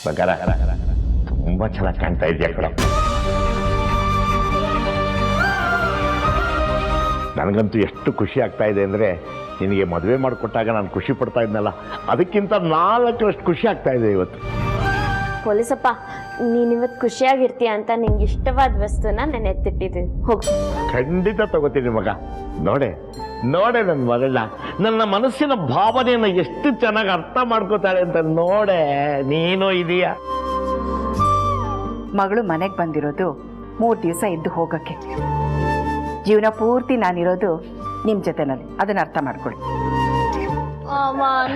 ಬಂಗಾರ ತುಂಬಾ ಚೆನ್ನಾಗಿ ಕಾಣ್ತಾ ಇದೆಯಾ ಕಣ. ನನಗಂತೂ ಎಷ್ಟು ಖುಷಿ ಆಗ್ತಾ ಇದೆ ಅಂದರೆ ನಿನಗೆ ಮದುವೆ ಮಾಡಿಕೊಟ್ಟಾಗ ನಾನು ಖುಷಿ ಪಡ್ತಾ ಇದ್ನಲ್ಲ, ಅದಕ್ಕಿಂತ 4 ಖುಷಿ ಆಗ್ತಾ ಇದೆ ಇವತ್ತು. ಪೊಲೀಸಪ್ಪ, ನೀನಿವತ್ತು ಖುಷಿಯಾಗಿರ್ತೀಯ ಅಂತ ನಿಂಗೆ ಇಷ್ಟವಾದ ವಸ್ತುನ ನಾನು ಎತ್ತಿಟ್ಟಿದ್ದೀನಿ, ಹೋಗು. ಖಂಡಿತ ತಗೋತೀನಿ ಮಗ. ನೋಡೆ ನನ್ನ ಮಗಳನ್ನ, ನನ್ನ ಮನಸ್ಸಿನ ಭಾವನೆಯನ್ನು ಎಷ್ಟು ಚೆನ್ನಾಗಿ ಅರ್ಥ ಮಾಡ್ಕೋತಾಳೆ ಅಂತ ನೋಡೆ. ನೀನು ಇದೀಯಾ? ಮಗಳು ಮನೆಗೆ ಬಂದಿರೋದು 3 ದಿವಸ ಇದ್ದು ಹೋಗಕ್ಕೆ. ಜೀವನ ಪೂರ್ತಿ ನಾನಿರೋದು ನಿಮ್ಮ ಜೊತೆನಲ್ಲಿ, ಅದನ್ನ ಅರ್ಥ ಮಾಡ್ಕೊಳ್ಳಿ.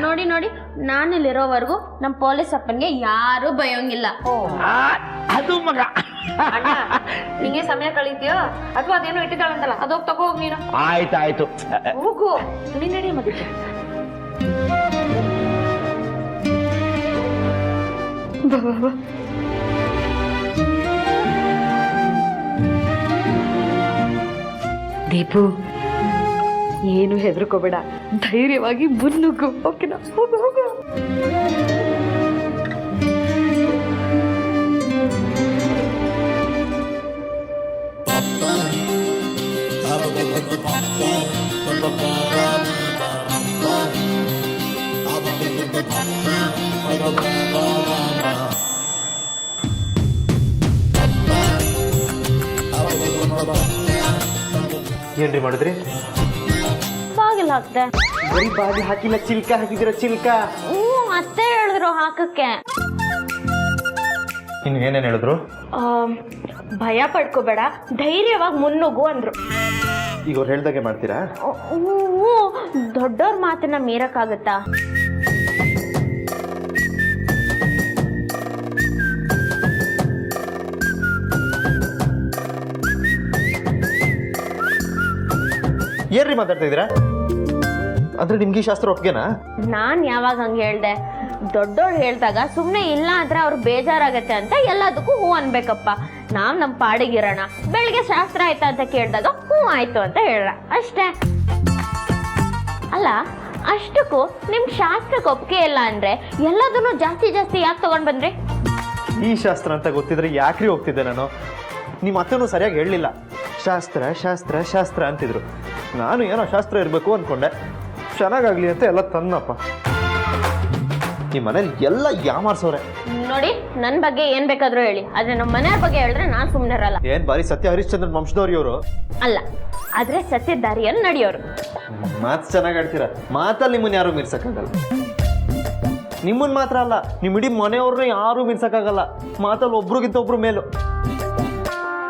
ನೋಡಿ ನಾನಿಲ್ಲಿರೋವರೆಗೂ ನಮ್ಮ ಪೊಲೀಸ್ ಅಪ್ಪನಿಗೆ ಯಾರು ಭಯೋಂಗಿಲ್ಲ. ಅದು ಮಗ. ನಿಂಗೆ ಸಮಯ ಕಳೀತೀಯೋ ಅಥವಾ ಅದೇನೋ ಇಟ್ಟಿದ್ದಾಳಂತಲ್ಲ, ಅದೋಗಿ ತಗೋ ಹೋಗಿ ನೀನು. ಆಯ್ತು ಹೋಗು, ನೀನ್ ನಡಿ ಮದಿಕ್ಕೆ. ದೀಪು, ಏನು ಹೆದರ್ಕೋಬೇಡ, ಧೈರ್ಯವಾಗಿ ಮುನ್ನುಗ್ಗು. ಓಕೆನಾ? ಹೋಗು ಹೋಗು. ಏನ್ರಿ ಮಾಡಿದ್ರಿ? ಬಾಗಿಲು ಹಾಕ್ದೆ. ಬರೀ ಬಾಗಿ ಹಾಕಿಲ್ಲ, ಚಿಲ್ಕ ಹಾಕಿದಿರ. ಚಿಲ್ಕ ಅತ್ತೆ ಹೇಳಿದ್ರು ಹಾಕಕ್ಕೆ. ಇನ್ನು ಏನೇನು ಹೇಳಿದ್ರು? ಭಯ ಪಡ್ಕೋಬೇಡ, ಧೈರ್ಯವಾಗಿ ಮುನ್ನುಗ್ಗು ಅಂದ್ರು. ಈಗ ಅವ್ರು ಹೇಳ್ದಾಗೆ ಮಾಡ್ತೀರಾ? ದೊಡ್ಡವ್ರ ಮಾತನ್ನ ಮೀರಕ್ಕಾಗತ್ತಾ? ಏನ್ರಿ ಮಾತಾಡ್ತಾ ಇದ್ದೀರಾ? ಅಂದ್ರೆ ನಿಮ್ಗೆ ಈ ಶಾಸ್ತ್ರ ಒಪ್ಗೆನಾ? ನಾನ್ ಯಾವಾಗ ಹಂಗೆ ಹೇಳ್ದೆ? ದೊಡ್ಡೋಳು ಹೇಳ್ದಾಗ ಸುಮ್ಮನೆ ಇಲ್ಲ ಅಂದ್ರೆ ಅವ್ರು ಬೇಜಾರಾಗತ್ತೆ ಅಂತ ಎಲ್ಲದಕ್ಕೂ ಹೂ ಅನ್ಬೇಕಪ್ಪ. ನಮ್ಮ ಪಾಡಿಗಿರೋಣ. ಬೆಳಿಗ್ಗೆ ಶಾಸ್ತ್ರ ಆಯ್ತಾ ಅಂತ ಕೇಳಿದಾಗ ಹೂ ಆಯ್ತು ಅಂತ ಹೇಳ ಅಷ್ಟೇ. ಅಲ್ಲ, ಅಷ್ಟಕ್ಕೂ ನಿಮ್ ಶಾಸ್ತ್ರಕ್ಕೆ ಒಪ್ಪಿಗೆ ಇಲ್ಲ ಅಂದ್ರೆ ಎಲ್ಲದನ್ನು ಜಾಸ್ತಿ ಯಾಕೆ ತಗೊಂಡ್ ಬಂದ್ರಿ? ಈ ಶಾಸ್ತ್ರ ಅಂತ ಗೊತ್ತಿದ್ರೆ ಯಾಕ್ರಿ ಹೋಗ್ತಿದ್ದೆ ನಾನು? ನಿಮ್ಮ ಅತ್ತನೂ ಸರಿಯಾಗಿ ಹೇಳಲಿಲ್ಲ. ಶಾಸ್ತ್ರ ಶಾಸ್ತ್ರ ಶಾಸ್ತ್ರ ಅಂತಿದ್ರು. ನಾನು ಏನೋ ಶಾಸ್ತ್ರ ಇರಬೇಕು ಅಂದ್ಕೊಂಡೆ. ಚೆನ್ನಾಗಾಗ್ಲಿ ಅಂತ ಎಲ್ಲ ತನ್ನಪ್ಪ. ಈ ಮನೇಲಿ ಎಲ್ಲ ಯಾಮಾರ್ಸೋರೆ. ನೋಡಿ, ನನ್ನ ಬಗ್ಗೆ ಏನ್ ಬೇಕಾದ್ರೂ ಹೇಳಿ, ಆದ್ರೆ ನಮ್ಮ ಮನೆಯವ್ರ ಬಗ್ಗೆ ಹೇಳಿದ್ರೆ ನಾನ್ ಸುಮ್ನೆ ಇರಲ್ಲ. ಏನ್ ಬಾರಿ ಸತ್ಯ ಹರಿಶ್ಚಂದ್ರನ್ ವಂಶದವ್ರು ಇವರು? ಅಲ್ಲ, ಆದ್ರೆ ಸತ್ಯ ದಾರಿಯಲ್ಲಿ ನಡೆಯೋರು. ಮಾತು ಚೆನ್ನಾಗಿ ಆಡ್ತೀರಾ. ಮಾತಲ್ಲಿ ನಿಮ್ಮನ್ನ ಯಾರು ಮೀರ್ಸಕ್ಕಾಗಲ್ಲ. ನಿಮ್ಮನ್ನ ಮಾತ್ರ ಅಲ್ಲ, ನಿಮ್ಮ ಇಡೀ ಮನೆಯವ್ರನ್ನ ಯಾರು ಮೀರ್ಸಕ್ಕಾಗಲ್ಲ. ಮಾತಲ್ಲಿ ಒಬ್ರಿಗಿಂತ ಒಬ್ರು ಮೇಲು.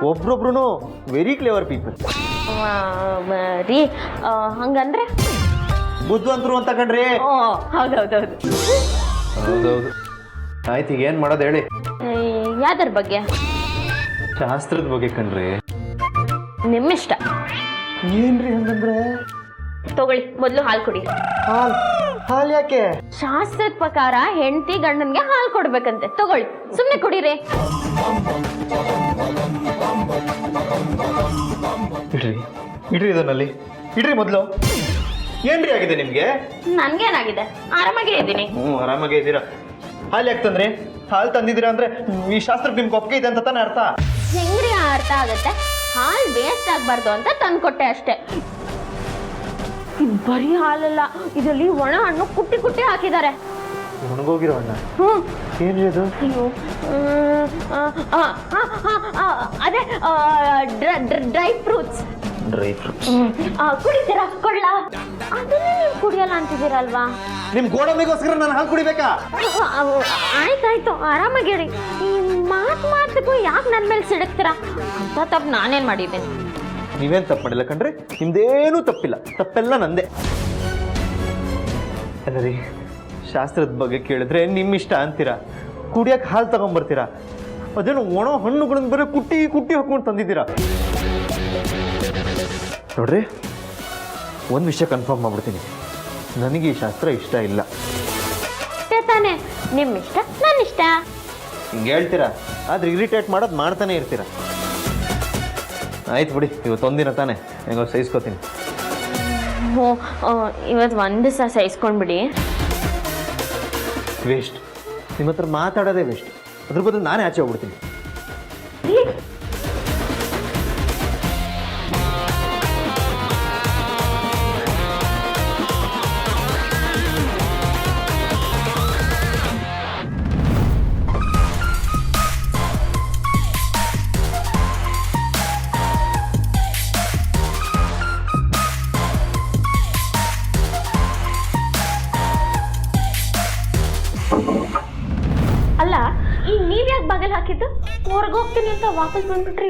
ಒಬ್ರೊಬ್ರು ವೆರಿ ಕ್ಲೇವರ್ ಪೀಪಲ್. ರೀ, ಹಂಗಂದ್ರೆ ಬುದ್ಧಿವಂತರು ಅಂತ ಕಣ್ರಿ. ಹೌದೌದೌದು. ಹೌದೌದು. ಆಯ್ತು, ಈಗ ಏನ್ ಮಾಡೋದು ಹೇಳಿ? ಯಾವ್ದ್ರ ಬಗ್ಗೆ? ಶಾಸ್ತ್ರದ ಬಗ್ಗೆ ಕಣ್ರಿ. ನಿಮ್ಮಿಷ್ಟ. ಏನ್ರಿ ಹಂಗಂದ್ರೆ? ತಗೊಳ್ಳಿ, ಮೊದ್ಲು ಹಾಲು ಕುಡಿ. ಹಾಲು ಯಾಕೆ? ಶಾಸ್ತ್ರದ ಪ್ರಕಾರ ಹೆಂಡತಿ ಗಂಡನ್ಗೆ ಹಾಲು ಕೊಡ್ಬೇಕಂತೆ. ತಗೊಳ್ಳಿ, ಸುಮ್ನೆ ಕುಡೀರಿ. ಇಡ್ರಿ ಇದನ್ನಲ್ಲಿ ಇಡ್ರಿ ಮೊದ್ಲು. ಏನ್ರಿ ಆಗಿದೆ ನಿಮ್ಗೆ? ನನ್ಗೇನಾಗಿದೆ? ಆರಾಮಾಗೇ ಇದ್ದೀನಿ. ಆರಾಮಾಗೇ ಇದ್ದೀರಾ. ಹಾಲು ಯಾಕೆ ತಂದ್ರಿ? ಹಾಲು ತಂದಿದ್ದೀರಾ ಅಂದ್ರೆ ಈ ಶಾಸ್ತ್ರಕ್ಕೆ ನಿಮ್ಗೆ ಒಪ್ಪಿಗೆ ಇದೆ ಅಂತ ತಾನೇ ಅರ್ಥ? ಹೆಂಗ್ರಿ ಅರ್ಥ ಆಗುತ್ತೆ? ಹಾಲು ವೇಸ್ಟ್ ಆಗ್ಬಾರ್ದು ಅಂತ ತಂದ್ಕೊಟ್ಟೆ ಅಷ್ಟೇ. ಬರೀ ಹಾಲಲ್ಲ, ಇದರಲ್ಲಿ ಒಣ ಹಣ್ಣು ಕುಟ್ಟಿ ಹಾಕಿದ್ದಾರೆ. ಒಣಗೋಗಿರೋ ಹಣ್ಣ? ಏನ್ರಿ ಅದು? ಅಯ್ಯೋ, ಅದೇ ಡ್ರೈ ಫ್ರೂಟ್ಸ್. ಕುಡಿತೀರಾ? ಕೊಡ್ಲಾ? ಅದನ್ನೇ ನೀವು ಕುಡಿಯಲ್ಲ ಅಂತಿದ್ದೀರಲ್ವಾ? ನಿಮ್ ಗೋಡಂಬಿಗೋಸ್ಕರ ನಾನು ಹಾಲು ಕುಡಿಬೇಕಾ? ಆಯ್ತಾಯ್ತು, ಆರಾಮಾಗಿ ಹೇಳಿ. ಈ ಮಾತಿಗೂ ಯಾಕೆ ನನ್ನ ಮೇಲೆ ಸಿಡಕ್ತೀರಾ? ಅಂತ ತಪ್ಪು ನಾನೇನ್ ಮಾಡಿದ್ದೀನಿ? ನೀವೇನ್ ತಪ್ಪು ಮಾಡಿಲ್ಲ ಕಣ್ರಿ. ನಿಮ್ದೇನೂ ತಪ್ಪಿಲ್ಲ. ತಪ್ಪೆಲ್ಲ ನಂದೆ. ಅಲ್ಲ ರೀ, ಶಾಸ್ತ್ರದ ಬಗ್ಗೆ ಕೇಳಿದ್ರೆ ನಿಮ್ಮ ಇಷ್ಟ ಅಂತೀರಾ. ಕುಡಿಯಕ್ಕೆ ಹಾಲು ತಗೊಂಡ್ಬರ್ತೀರಾ. ಅದೇನು ಒಣ ಹಣ್ಣುಗಳನ್ನ ಬರೀ ಕುಟ್ಟಿ ಹಾಕೊಂಡು ತಂದಿದ್ದೀರಾ. ನೋಡ್ರಿ, ಒಂದು ವಿಷಯ ಕನ್ಫರ್ಮ್ ಮಾಡ್ಬಿಡ್ತೀನಿ. ನನಗೆ ಈ ಶಾಸ್ತ್ರ ಇಷ್ಟ ಇಲ್ಲ. ತಾನೆ, ನಿಮ್ಮ ಇಷ್ಟ ನನ್ನ ಇಷ್ಟ. ಹಿಂಗೆ ಹೇಳ್ತೀರಾ, ಆದ್ರೆ ಇರಿಟೇಟ್ ಮಾಡೋದು ಮಾಡ್ತಾನೆ ಇರ್ತೀರಾ. ಆಯ್ತು ಬಿಡಿ, ಇವತ್ತೊಂದಿನ ತಾನೆ, ಹೆಂಗೋ ಸಹಿಸ್ಕೋತೀನಿ. ಇವತ್ತು ಒಂದು ದಿವಸ ಸಹಿಸ್ಕೊಂಡ್ಬಿಡಿ. ವೇಸ್ಟ್. ನಿಮ್ಮ ಹತ್ರ ಮಾತಾಡೋದೇ ಬೆಸ್ಟ್. ಅದ್ರ ಬದಲು ನಾನೇ ಆಚೆ ಹೋಗ್ಬಿಡ್ತೀನಿ. ಅಲ್ಲ ಈಗ ನೀವ್ಯಾಕೆ ಬಾಗಿಲು ಹಾಕಿದ್ದು? ಹೊರಗೆ ಹೋಗ್ತೀನಿ ಅಂತ ವಾಪಸ್ ಬಂದ್ಬಿಟ್ರಿ.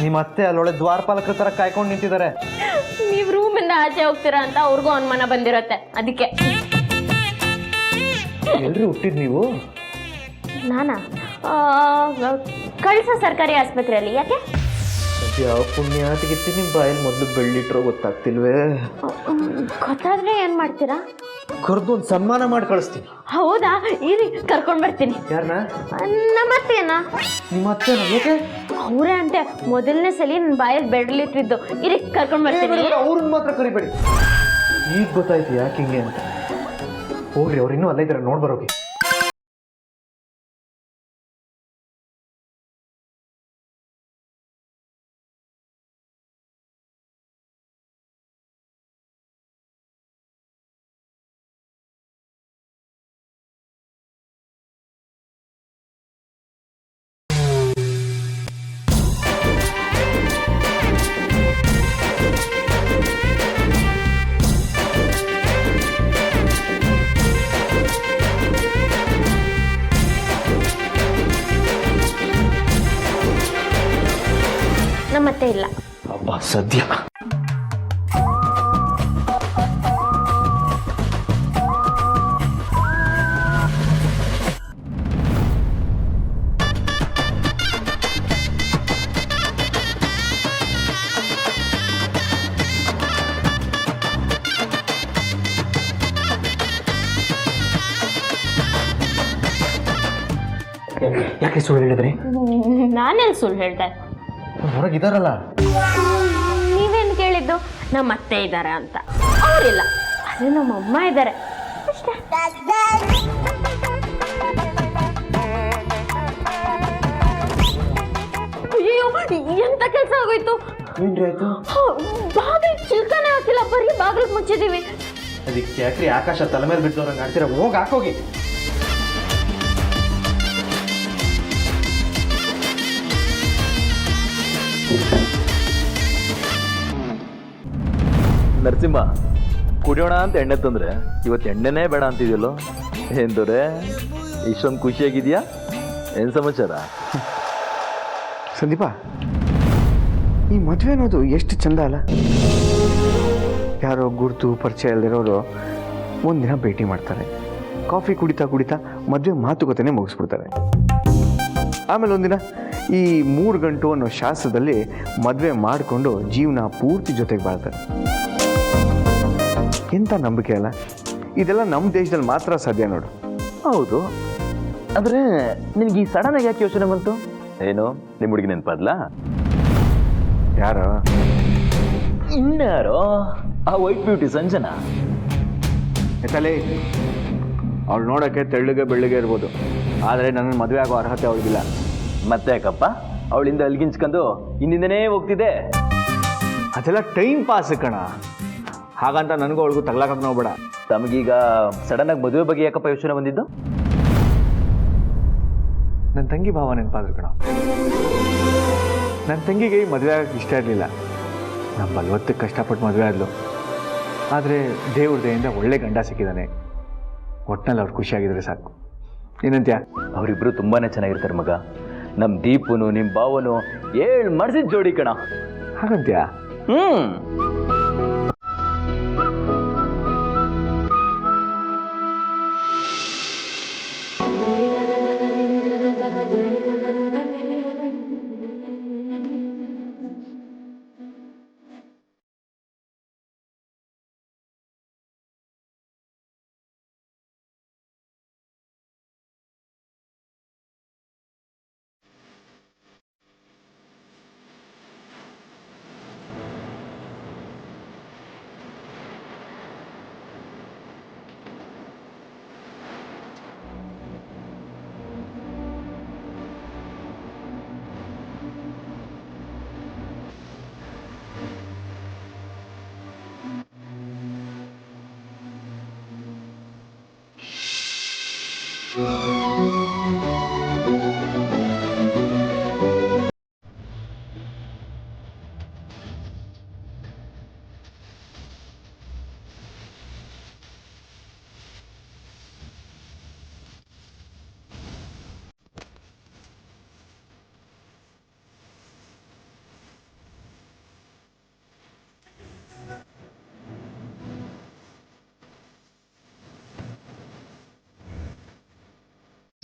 ನಿಮ್ಮ ಅತ್ತೆ ಅಲ್ಲೊಳೆ ದ್ವಾರಪಾಲಕರ ಥರ ಕಾಯ್ಕೊಂಡು ನಿಂತಿದ್ದಾರೆ. ನೀವ್ ರೂಮಿಂದ ಆಚೆ ಹೋಗ್ತೀರಾ ಅಂತ ಅವ್ರಿಗೂ ಅನುಮಾನ ಬಂದಿರತ್ತೆ, ಅದಕ್ಕೆ. ಎಲ್ರಿ ಹುಟ್ಟಿದ್ ನೀವು? ನಾನಾ ಕಳಿಸೋ ಸರ್ಕಾರಿ ಆಸ್ಪತ್ರೆಯಲ್ಲಿ. ಯಾಕೆ? ಯಾವ ಪುಣ್ಯಾತಿಗಿತ್ತಿ ನಿಮ್ಮ ಬಾಯಲ್ಲಿ ಮೊದಲು ಬೆಳ್ಳಿಟ್ರೋ ಗೊತ್ತಾಗ್ತಿಲ್ವೇ? ಗೊತ್ತಾದ್ರೆ ಏನ್ ಮಾಡ್ತೀರಾ? ಕರೆದು ಒಂದು ಸನ್ಮಾನ ಮಾಡಿ ಕಳಿಸ್ತೀನಿ. ಹೌದಾ, ಇರಿ ಕರ್ಕೊಂಡ್ ಬರ್ತೀನಿ. ಯಾರನ್ನ? ನಮ್ಮ ಅತ್ತೆನ. ನಿಮ್ಮ ಅತ್ತೆ? ಯಾಕೆ? ಅವರೇ ಅಂತೆ ಮೊದಲನೇ ಸಲ ನನ್ನ ಬಾಯಲ್ಲಿ ಬೆಡ್ಲಿಟ್ಟಿದ್ದು. ಇರಿ ಕರ್ಕೊಂಡ್ ಬರ್ತೀನಿ. ಅವ್ರನ್ನ ಮಾತ್ರ ಕರಿಬೇಡಿ. ಈಗ ಗೊತ್ತಾಯ್ತು ಯಾಕೆ ಹಿಂಗೆ ಅಂತ. ಹೋಗ್ರಿ, ಅವ್ರು ಇನ್ನೂ ಅಲ್ಲೇ ಇದ್ದಾರೆ, ನೋಡ್ಬರೋಗಿ. ನಮ್ಮತ್ತೆ ಇಲ್ಲ. ಅಬ್ಬಾ ಸದ್ಯ. ಯಾಕೆ ಸುಳ್ಳು ಹೇಳಿದ್ರಿ? ನಾನೆಲ್ಲಿ ಸುಳ್ಳು ಹೇಳ್ದೆ? ಹೊರಗಿದಾರಲ್ಲ. ನೀವೇನ್ ಕೇಳಿದ್ದು? ನಮ್ಮ ಅತ್ತೆ ಇದ್ದಾರೆ ಅಂತ. ಅವರಿಲ್ಲ, ಅದು ನಮ್ಮ ಅಮ್ಮ ಇದ್ದಾರೆ ಅಷ್ಟೇ. ಅಯ್ಯೋ, ಎಂತ ಕೆಲಸ ಆಗೋಯ್ತು. ಏನ್ರಿ ಆಯ್ತು? ಬಾಗಿಲು ಚಿಲ್ಕನೆ ಹಾಕಿಲ್ಲ, ಬರೀ ಬಾಗಿಲು ಮುಚ್ಚಿದೀವಿ. ಅದಕ್ಕೆ ಯಾಕ್ರಿ ಆಕಾಶ ತಲೆ ಮೇಲೆ ಬಿದ್ದವ್ರಂಗೆ ಆಡ್ತೀರ? ಹೋಗಿ ಹಾಕೋಗಿ. ನರಸಿಂಹ, ಕುಡಿಯೋಣ ಅಂತ ಎಣ್ಣೆ ತಂದ್ರೆ ಇವತ್ತು ಎಣ್ಣೆನೇ ಬೇಡ ಅಂತಿದ್ಯಲ್ಲೋ. ಏನ್ ದೊರೆ, ಇಷ್ಟೊಂದು ಖುಷಿಯಾಗಿದ್ಯಾ? ಏನ್ ಸಮಾಚಾರ? ಸಂದೀಪ, ಈ ಮದುವೆ ಅನ್ನೋದು ಎಷ್ಟು ಚಂದ ಅಲ್ಲ. ಯಾರೋ ಗುರ್ತು ಪರಿಚಯ ಇಲ್ಲದಿರೋರು ಒಂದಿನ ಭೇಟಿ ಮಾಡ್ತಾರೆ, ಕಾಫಿ ಕುಡಿತಾ ಕುಡಿತಾ ಮದುವೆ ಮಾತುಕತೆನೇ ಮುಗಿಸ್ಬಿಡ್ತಾರೆ. ಆಮೇಲೆ ಒಂದಿನ ಈ 3 ಗಂಟು ಅನ್ನೋ ಶಾಸ್ತ್ರದಲ್ಲಿ ಮದುವೆ ಮಾಡಿಕೊಂಡು ಜೀವನ ಪೂರ್ತಿ ಜೊತೆಗೆ ಬಾಳ್ತಾರೆ. ಎಂಥ ನಂಬಿಕೆ ಅಲ್ಲ. ಇದೆಲ್ಲ ನಮ್ಮ ದೇಶದಲ್ಲಿ ಮಾತ್ರ ಸಾಧ್ಯ ನೋಡು. ಹೌದು, ಆದ್ರೆ ನಿನ್ಗೆ ಈ ಸಡನ್ ಆಗಿ ಯಾಕೆ ಯೋಚನೆ ಬಂತು? ಏನು ನಿಮ್ಮ ಹುಡುಗಿ ನೆನಪಾದ್ಲಾ? ಯಾರೋ? ಇನ್ಯಾರೋ? ಆ ವೈಟ್ ಬ್ಯೂಟಿ ಸಂಜನಾ. ಎತ್ತಲೇ, ಅವಳು ನೋಡೋಕ್ಕೆ ತೆಳ್ಳಗೆ ಬೆಳ್ಳಗೆ ಇರ್ಬೋದು, ಆದರೆ ನನ್ನ ಮದುವೆ ಆಗೋ ಅರ್ಹತೆ ಅವಳಿಗಿಲ್ಲ. ಮತ್ತೆ ಯಾಕಪ್ಪ ಅವಳಿಂದ ಅಲ್ಗಿಂಚ್ಕೊಂಡು ಹಿಂದಿಂದನೇ ಹೋಗ್ತಿದೆ? ಅದೆಲ್ಲ ಟೈಮ್ ಪಾಸ್ ಕಣ. ಹಾಗಂತ ನನಗೂ ಅವಳಿಗೂ ತಗ್ಲಾಕಕ್ಕೆ ನೋಡ್ಬೇಡ. ತಮಗೀಗ ಸಡನ್ ಆಗಿ ಮದುವೆ ಬಗ್ಗೆ ಯಾಕಪ್ಪ ಯೋಚನೆ ಬಂದಿದ್ದು? ನನ್ನ ತಂಗಿ ಭಾವ ನೆನಪಾದ್ರು ಕಣ. ನನ್ನ ತಂಗಿಗೆ ಈ ಮದುವೆ ಆಗಕ್ಕೆ ಇಷ್ಟ ಇರಲಿಲ್ಲ. ನಮ್ಮ 40 ಕಷ್ಟಪಟ್ಟು ಮದುವೆ ಆದ್ಲು. ಆದರೆ ದೇವ್ರ ದಯೆಯಿಂದ ಒಳ್ಳೆ ಗಂಡ ಸಿಕ್ಕಿದ್ದಾನೆ. ಒಟ್ಟಿನಲ್ಲಿ ಅವ್ರು ಖುಷಿಯಾಗಿದ್ರೆ ಸಾಕು. ಏನಂತ್ಯ? ಅವರಿಬ್ರು ತುಂಬಾನೇ ಚೆನ್ನಾಗಿರ್ತಾರೆ ಮಗ. ನಮ್ಮ ದೀಪುನು ನಿಮ್ಮ ಭಾವನು 7 ಮಾಡಿಸಿದ ಜೋಡಿ ಕಣ. ಹಾಗಂತ್ಯ?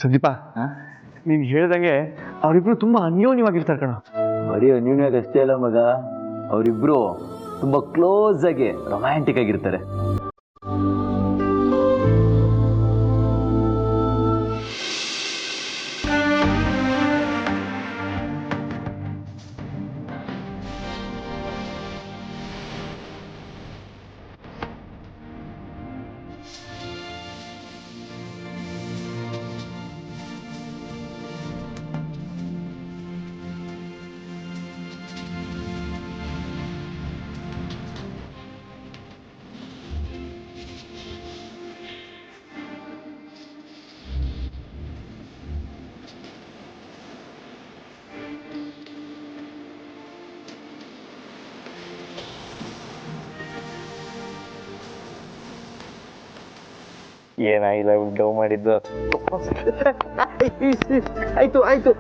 ಸಂದೀಪ ನೀನು ಹೇಳ್ದಂಗೆ ಅವರಿಬ್ರು ತುಂಬಾ ಅನ್ಯೋನ್ಯವಾಗಿರ್ತಾರೆ ಕಣ. ಬರೀ ಅನ್ಯೂನ್ಯಾಗ ಅಷ್ಟೇ ಅಲ್ಲ ಮಗ, ಅವರಿಬ್ರು ತುಂಬಾ ಕ್ಲೋಸ್ ಆಗಿ ರೊಮ್ಯಾಂಟಿಕ್ ಆಗಿರ್ತಾರೆ. ಏನಾಗಿಲ್ಲ ಡವ್ ಮಾಡಿದ್ದು. ಆಯ್ತು ಆಯ್ತು.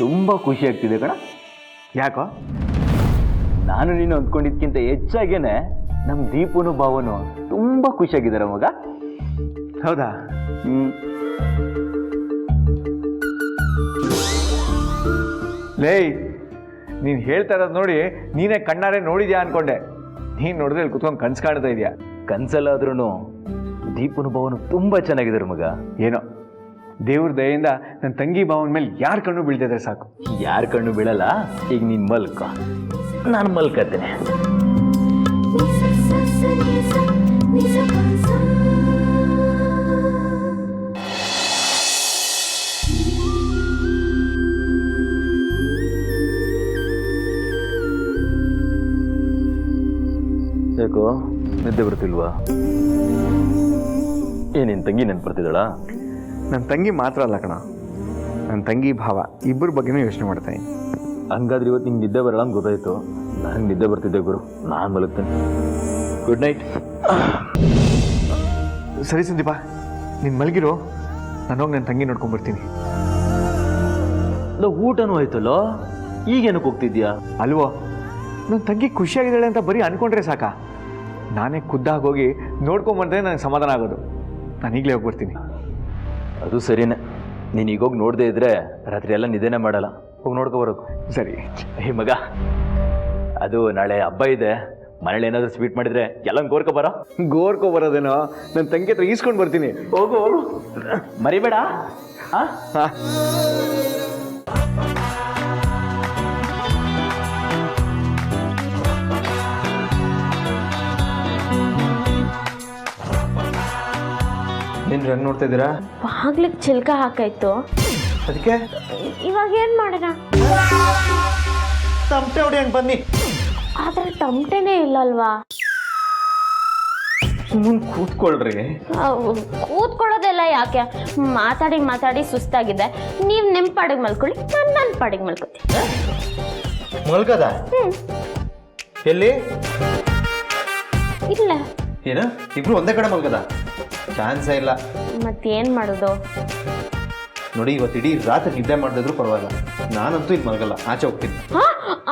ತುಂಬಾ ಖುಷಿ ಆಗ್ತಿದೆ ಕಣ. ಯಾಕೋ? ನಾನು ನೀನು ಅಂದ್ಕೊಂಡಿದ್ಕಿಂತ ಹೆಚ್ಚಾಗೇನೆ ನಮ್ ದೀಪನು ಭಾವನು ತುಂಬಾ ಖುಷಿಯಾಗಿದ್ದಾರೆ ಮಗ. ಹೌದಾ? ಲೇ, ನೀನು ಹೇಳ್ತಾ ಇರೋದು ನೋಡಿ ನೀನೇ ಕಣ್ಣಾರೆ ನೋಡಿದ್ಯಾ ಅನ್ಕೊಂಡೆ. ನೀನು ನೋಡಿದ್ರೆ ಇಲ್ಲಿ ಕುತ್ಕೊಂಡು ಕನ್ಸು ಕಾಣ್ತಾ ಇದೆಯಾ? ಕನ್ಸಲ್ಲಾದ್ರೂ ದೀಪನು ಭಾವನು ತುಂಬಾ ಚೆನ್ನಾಗಿದ್ದಾರೆ ಮಗ. ಏನೋ ದೇವ್ರ ದಯೆಯಿಂದ ನನ್ನ ತಂಗಿ ಭಾವನ ಮೇಲೆ ಯಾರ ಕಣ್ಣು ಬೀಳ್ತಿದ್ರೆ ಸಾಕು. ಯಾರ ಕಣ್ಣು ಬೀಳಲ್ಲ. ಈಗ ನೀನ್ ಮಲ್ಕ, ನಾನು ಮಲ್ಕತ್ತೇನೆ. ಯಾಕೋ ನಿದ್ದೆ ಬರ್ತಿಲ್ವಾ? ನಿನ್ ತಂಗಿ ನೆನ್ಪು ಬರ್ತಿದ್ದಾಳ? ನನ್ನ ತಂಗಿ ಮಾತ್ರ ಅಲ್ಲ ಕಣ, ನನ್ನ ತಂಗಿ ಭಾವ ಇಬ್ಬರ ಬಗ್ಗೆನೂ ಯೋಚನೆ ಮಾಡ್ತಾನೆ. ಹಂಗಾದ್ರೆ ಇವತ್ತು ನಿಂಗೆ ನಿದ್ದೆ ಬರಲ್ಲ ಅಂತ ಗೊತ್ತಾಯ್ತು. ನನಗೆ ನಿದ್ದೆ ಬರ್ತಿದ್ದೆ ಗುರು, ನಾನು ಮಲಗ್ತೇನೆ. Good night. ಸರಿ ಸಂದೀಪ, ನೀನು ಮಲಗಿರೋ, ನಾನು ಹೋಗಿ ನನ್ನ ತಂಗಿ ನೋಡ್ಕೊಂಡ್ಬರ್ತೀನಿ. ಊಟನೂ ಆಯ್ತಲ್ಲೋ, ಈಗೇನಕ್ಕೆ ಹೋಗ್ತಿದ್ಯಾ? ಅಲ್ವೋ, ನನ್ನ ತಂಗಿ ಖುಷಿಯಾಗಿದ್ದಾಳೆ ಅಂತ ಬರೀ ಅನ್ಕೊಂಡ್ರೆ ಸಾಕಾ? ನಾನೇ ಖುದ್ದಾಗಿ ಹೋಗಿ ನೋಡ್ಕೊಂಬಂದ್ರೆ ನನಗೆ ಸಮಾಧಾನ ಆಗೋದು. ನಾನು ಈಗಲೇ ಹೋಗ್ಬರ್ತೀನಿ. ಅದು ಸರಿನೇ. ನೀನು ಈಗೋಗಿ ನೋಡದೆ ಇದ್ರೆ ರಾತ್ರಿ ಎಲ್ಲ ನಿದ್ದೆನೇ ಮಾಡಲ್ಲ. ಹೋಗಿ ನೋಡ್ಕೊಬರೋಕು. ಸರಿ. ಹೇ ಮಗ, ಅದು ನಾಳೆ ಹಬ್ಬ ಇದೆ, ಮನೇಲಿ ಏನಾದರೂ ಸ್ವೀಟ್ ಮಾಡಿದ್ರೆ ಎಲ್ಲ ಗೋರ್ಕೊಬರೋ. ಗೋರ್ಕೊಬರೋದೇನೋ, ನನ್ನ ತಂಗಿ ಹತ್ರ ಈಸ್ಕೊಂಡು ಬರ್ತೀನಿ. ಹೋಗು ಹೋಗು, ಮರಿಬೇಡ. ಹಾಂ ಹಾಂ. ನೀನು ರನ್ ನೋಡ್ತಾ ಇದ್ದೀರಾ? ಬಾಗ್ಲಿಗೆ ಚಿಲ್ಕ ಹಾಕಾಯ್ತು. ಅದಕ್ಕೆ ಇವಾಗ ಏನ್ ಮಾಡೋಣ? ತಮಟೆ ಹೊಡಿಯಂಗೆ ಬನ್ನಿ. ಆದ್ರೆ ತಮಟೆನೇ ಇಲ್ಲಲ್ವಾ? ಸುಮ್ಮನೆ ಕೂತ್ಕೊಳ್ರಿ. ಕೂತ್ಕೊಳ್ಳೋದೆಲ್ಲ ಯಾಕೆ? ಮಾತಾಡಿ ಮಾತಾಡಿ ಸುಸ್ತಾಗಿದೆ. ನೀವು ನಿಮ್ಮ ಪಾಡಿಗೆ ಮಲ್ಕೊಳ್ಳಿ, ನಾನು ನನ್ನ ಪಾಡಿಗೆ ಮಲ್ಕೊತೀನಿ. ಮಲ್ಕದ? ಎಲ್ಲಿ? ಇಲ್ಲ. ಏನು ಇಬ್ರು ಒಂದೇ ಕಡೆ ಮಲ್ಕದ? ಚಾನ್ಸೇ ಇಲ್ಲ. ಮತ್ತೇನ್ ಮಾಡೋದು? ನೋಡಿ, ಇವತ್ತು ಇಡೀ ರಾತ್ರಿ ನಿದ್ದೆ ಮಾಡಿದ್ರು ಪರವಾಗಿಲ್ಲ, ನಾನಂತೂ ಇಲ್ಲಿ ಮಲಗಲ್ಲ, ಆಚೆ ಹೋಗ್ತೀನಿ. ಹಾ,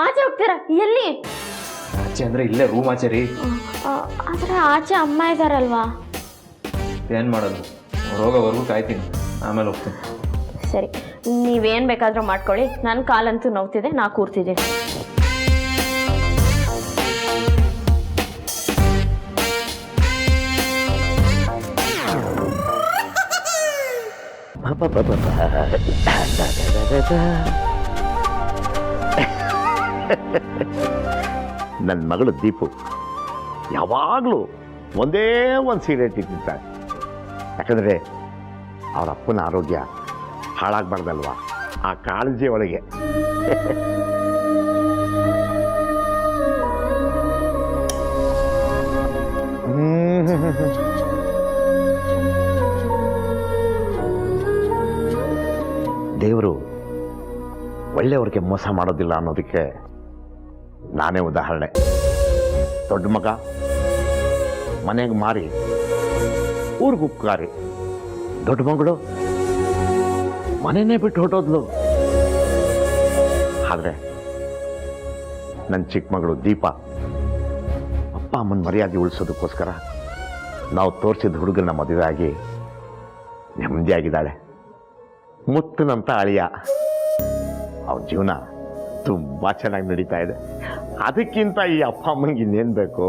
ಆಚೆ ಹೋಗ್ತೀರಾ? ಎಲ್ಲಿ? ಆಚೆ ಅಂದ್ರೆ ಇಲ್ಲೇ ರೂಮ್ ಆಚೆ ರೀ. ಆದ್ರೆ ಆಚೆ ಅಮ್ಮ ಇದಾರಲ್ವಾ? ಏನು ಮಾಡೋದು, ಹೋಗೋವರೆಗೂ ಕಾಯ್ತೀನಿ, ಆಮೇಲೆ ಹೋಗ್ತೀನಿ. ಸರಿ, ನೀವೇನ್ ಬೇಕಾದ್ರೂ ಮಾಡ್ಕೊಳ್ಳಿ. ನನ್ನ ಕಾಲಂತೂ ನೋವ್ತಿದೆ, ನಾ ಕೂರ್ತಿದ್ದೀನಿ. ನನ್ನ ಮಗಳು ದೀಪು ಯಾವಾಗಲೂ ಒಂದೇ ಒಂದು ಸಿಗರೇಟ್ ಇಟ್ಟಿರ್ತಾಳೆ. ಯಾಕಂದರೆ ಅವರ ಅಪ್ಪನ ಆರೋಗ್ಯ ಹಾಳಾಗಬಾರ್ದಲ್ವಾ, ಆ ಕಾಳಜಿ ಒಳಗೆ. ಒಳ್ಳೆಯವ್ರಿಗೆ ಮೋಸ ಮಾಡೋದಿಲ್ಲ ಅನ್ನೋದಕ್ಕೆ ನಾನೇ ಉದಾಹರಣೆ. ದೊಡ್ಡ ಮಗ ಮನೆಗೆ ಮಾರಿ ಊರಿಗೆ ಉಪ್ಕಾರಿ, ದೊಡ್ಡ ಮಗಳು ಮನೆಯೇ ಬಿಟ್ಟು ಹೊಟ್ಟೋದ್ಲು. ಆದರೆ ನನ್ನ ಚಿಕ್ಕ ಮಗಳು ದೀಪ ಅಪ್ಪ ಅಮ್ಮನ ಮರ್ಯಾದೆ ಉಳಿಸೋದಕ್ಕೋಸ್ಕರ ನಾವು ತೋರಿಸಿದ ಹುಡುಗನ ಮದುವೆ ಆಗಿ ನೆಮ್ಮದಿಯಾಗಿದ್ದಾಳೆ. ಮುತ್ತನಂತ ಅಳಿಯ, ಅವ್ರ ಜೀವನ ತುಂಬ ಚೆನ್ನಾಗಿ ನಡೀತಾ ಇದೆ. ಅದಕ್ಕಿಂತ ಈ ಅಪ್ಪ ಅಮ್ಮನಿಗೆ ಇನ್ನೇನು ಬೇಕು?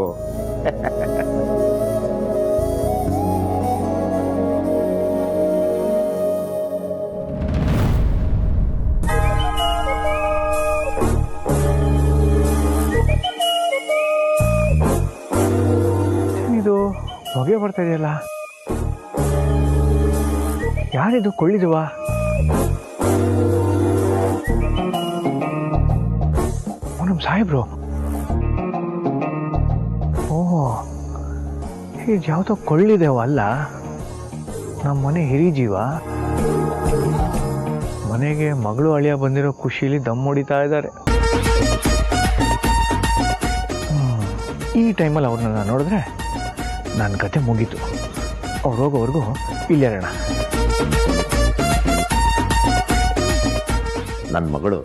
ಇದು ಹೊಗೆ ಬರ್ತಾ ಇದೆಯಲ್ಲ, ಯಾರಿದು ಕೊಳ್ಳಿದುವ? ನಮ್ಮ ಸಾಹೇಬ್ರು. ಓಹೋ, ಇದು ಯಾವುದೋ ಕೊಳ್ಳಿದೇವ ಅಲ್ಲ, ನಮ್ಮ ಮನೆ ಹಿರಿ ಜೀವ. ಮನೆಗೆ ಮಗಳು ಅಳಿಯ ಬಂದಿರೋ ಖುಷಿಲಿ ದಮ್ ಹೊಡಿತಾ ಇದ್ದಾರೆ. ಈ ಟೈಮಲ್ಲಿ ಅವ್ರನ್ನ ನೋಡಿದ್ರೆ ನನ್ನ ಕತೆ ಮುಗೀತು. ಅವ್ರು ಹೋಗೋವರೆಗೂ ಇಲ್ಲೇರೋಣ. ನನ್ನ ಮಗಳು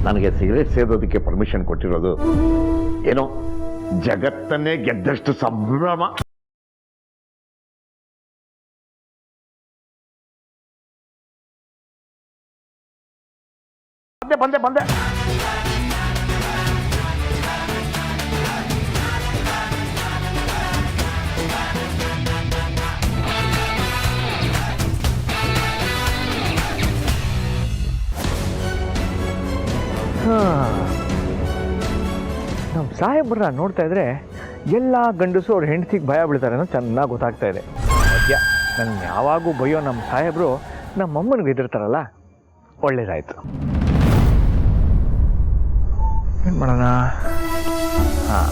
ನನಗೆ ಸಿಗರೇಟ್ ಸೇದೋದಕ್ಕೆ ಪರ್ಮಿಷನ್ ಕೊಟ್ಟಿರೋದು ಏನೋ ಜಗತ್ತನ್ನೇ ಗೆದ್ದಷ್ಟು ಸಂಭ್ರಮ. ಬಂದೆ ಬಂದೆ. ನಮ್ಮ ಸಾಹೇಬ್ರನ್ನ ನೋಡ್ತಾ ಇದ್ರೆ ಎಲ್ಲ ಗಂಡಸು ಅವ್ರ ಹೆಂಡತಿಗೆ ಭಯ ಬೀಳ್ತಾರೆ ಅನ್ನೋ ಚೆನ್ನಾಗಿ ಗೊತ್ತಾಗ್ತಾ ಇದೆ. ಮಧ್ಯ ನನ್ನ ಯಾವಾಗೂ ಬೈಯೋ ನಮ್ಮ ಸಾಹೇಬರು ನಮ್ಮಮ್ಮನಿಗೆ ಹೆದರ್ತಾರಲ್ಲ, ಒಳ್ಳೇದಾಯ್ತು. ಏನು ಮಾಡೋಣ? ಹಾಂ,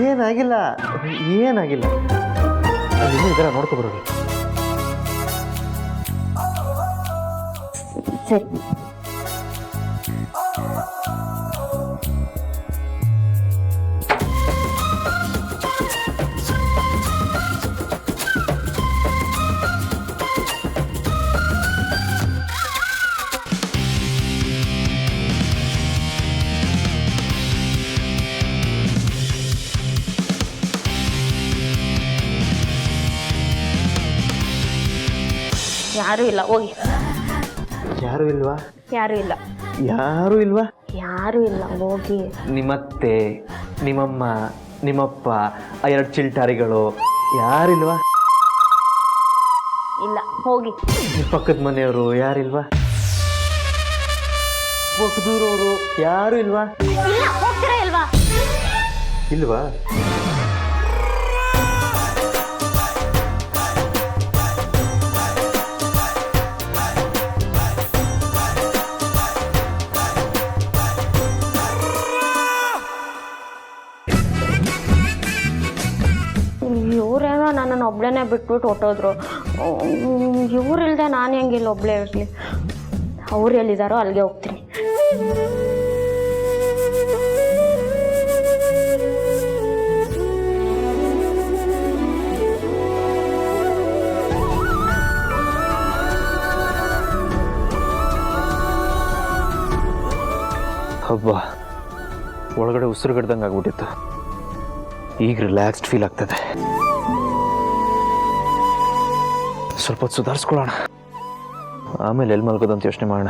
ಏನಾಗಿಲ್ಲ, ಏನಾಗಿಲ್ಲ. ಅಲ್ಲಿ ಈ ಥರ ನೋಡ್ಕೊಬರೋದು. ಸರಿ. ಯಾರು ಇಲ್ಲ, ಹೋಗಿ. ಯಾರು ಇಲ್ವಾ? ಯಾರು ಇಲ್ಲ, ಯಾರು ಇಲ್ವಾ? ಯಾರು ಇಲ್ಲ, ಹೋಗಿ. ನಿಮ್ಮತ್ತೆ, ನಿಮ್ಮಮ್ಮ, ನಿಮ್ಮಪ್ಪ, ಆ 2 ಚಿಲ್ಟಾರಿಗಳು ಯಾರಿಲ್ವಾ? ಇಲ್ಲ, ಹೋಗಿ. ನಿಮ್ಮ ಪಕ್ಕದ ಮನೆಯವರು ಯಾರಿಲ್ವಾ? ಪಕ್ಕದೂರವರು ಯಾರು ಇಲ್ವಾ? ಇಲ್ಲ, ಹೋಗ್ತೀರಾ ಇಲ್ವಾ? ಇಲ್ವಾ? ಇವರೇನೋ ನನ್ನನ್ನು ಒಬ್ಳೇನೆ ಬಿಟ್ಬಿಟ್ಟು ಹೊಟ್ಟೋದ್ರು. ಇವ್ರಿಲ್ದೆ ನಾನು ಹೆಂಗಿಲ್ಲ ಒಬ್ಳೇ ಇರಲಿ. ಅವ್ರು ಎಲ್ಲಿದ್ದಾರೋ ಅಲ್ಲಿಗೆ ಹೋಗ್ತೀನಿ. ಹಬ್ಬ, ಒಳಗಡೆ ಉಸಿರುಗಡ್ದಂಗೆ ಆಗ್ಬಿಟ್ಟಿತ್ತು. ಈಗ ರಿಲ್ಯಾಕ್ಸ್ಡ್ ಫೀಲ್ ಆಗ್ತದೆ. ಸ್ವಲ್ಪ ಹೊತ್ತು ಸುಧಾರಿಸ್ಕೊಳ್ಳೋಣ, ಆಮೇಲೆ ಎಲ್ಲಿ ಮಲ್ಕೋದಂತ ಯೋಚನೆ ಮಾಡೋಣ.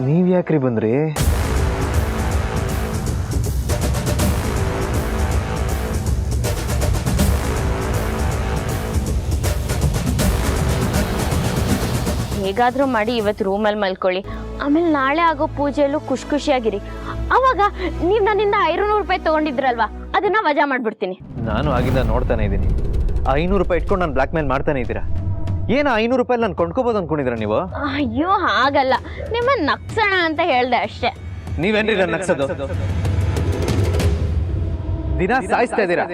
ನೀವ್ ಯಾಕ್ರಿ ಬಂದ್ರಿ? ಹೇಗಾದ್ರೂ ಮಾಡಿ ಇವತ್ತು ರೂಮಲ್ಲಿ ಮಲ್ಕೊಳ್ಳಿ, ಆಮೇಲೆ ನಾಳೆ ಆಗೋ ಪೂಜೆಯಲ್ಲೂ ಖುಷಿಯಾಗಿರಿ. ಅವಾಗ ನೀವು ನನ್ನಿಂದ 500 ರೂಪಾಯಿ ತಗೊಂಡಿದ್ರಲ್ವಾ, ಅದನ್ನ ವಜಾ ಮಾಡ್ಬಿಡ್ತೀನಿ. ನಾನು ಆಗಿಂದ ನೋಡ್ತಾನೆ ಇದ್ದೀನಿ. 500 ರೂಪಾಯಿ ಇಟ್ಕೊಂಡು ನಾನು ಬ್ಲ್ಯಾಕ್ ಮೇಲ್ ಮಾಡ್ತಾನೆ ಇದ್ದೀರಾ. ಏನು 500 ರೂಪಾಯಿ ನಾನು ಕೊಂಡ್ಕೋಬೋದು ಅನ್ಕೊಂಡಿದ್ದೀರಾ ನೀವು? ಅಯ್ಯೋ ಹಾಗಲ್ಲ, ನಿಮ್ಮನ್ನ ನಗ್ಸೋಣ ಅಂತ ಹೇಳ್ದೆ ಅಷ್ಟೇ. ನೀವೇನ್ರಿ ನನ್ನ ನಗ್ಸೋದು? ದಿನ ಸಾಯಿಸ್ತಾ ಇದ್ದೀರಾ.